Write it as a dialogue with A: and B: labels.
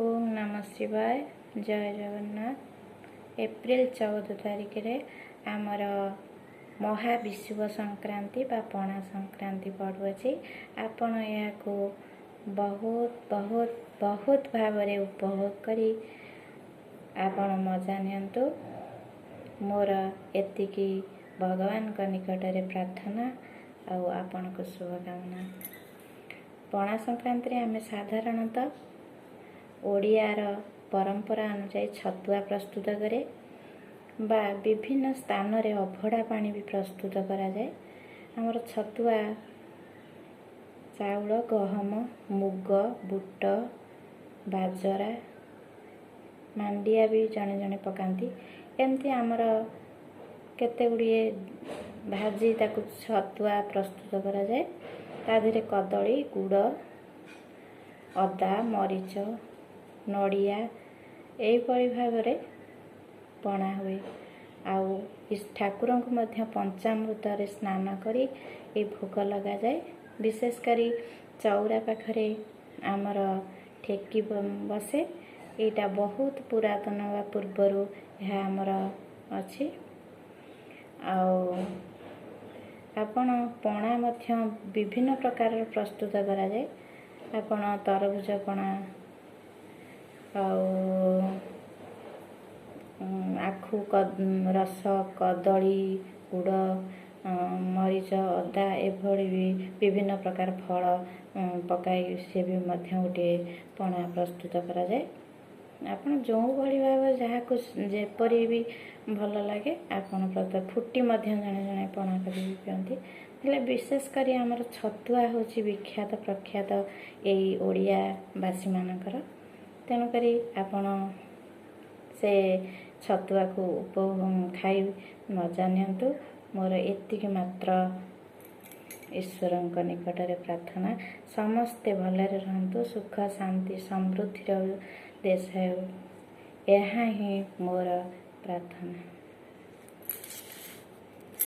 A: ओम नमः शिवाय। जय जगन्नाथ। एप्रिल 14 तारिख रे आमर महाविषुव संक्रांति बा पणा संक्रांति पड़ुअछि। आपण याको बहुत बहुत बहुत भाव उपभोग करी आपण मजा नियंतु। मोर एतिकी भगवान का निकट रे प्रार्थना आउ आपण को शुभकामना। पणा संक्रांति रे आमे साधारणतः ओडियार परंपरा अनुसार छतुआ प्रस्तुत करे बा विभिन्न स्थान रे अभड़ा पानी भी प्रस्तुत करा जाए। हमर छतुआ चाउल गहम मुग बुट बाजरा मांडिया भी जने जने पकांती। एमती आमर केते गुड़िए भाजी ताकू छतुआ प्रस्तुत करा जाए। ताधीरे कदली गुड़ अदा मरीच नड़िया यहीपरि भाव पणा हुए। आउ ठाकुर को पंचामृत स्नान करी ए भोग लगा जाए। विशेषकर चौरा पाखरे आमर ठेकी बसे। यहाँ बहुत पुरातन वा पूर्वर यह आमर अच्छी। आपण पणा विभिन्न प्रकार प्रस्तुत करा जाए। आपण तरबुज पणा आखु रस कदली गुड़ मरीच अदा एभली भी विभिन्न प्रकार फल पकाई से भी गोटे पणा प्रस्तुत करा जाए। आपण जो भली भाव जहाँ को जेपरी भी भल लगे आपण प्रत फुटी जने जने पणा करी पियंती। हेले विशेषकर आमर छतुआ होची विख्यात प्रख्यात यही ओडिया बासी मानकर। तेणुकरी आपण से छतुआ को खाई मजा नियंतु। मोर एतिक मात्र ईश्वर निकट रे प्रार्थना समस्ते भलरे रहंतु सुख शांति समृद्धि देश है। यह ही मोर प्रार्थना।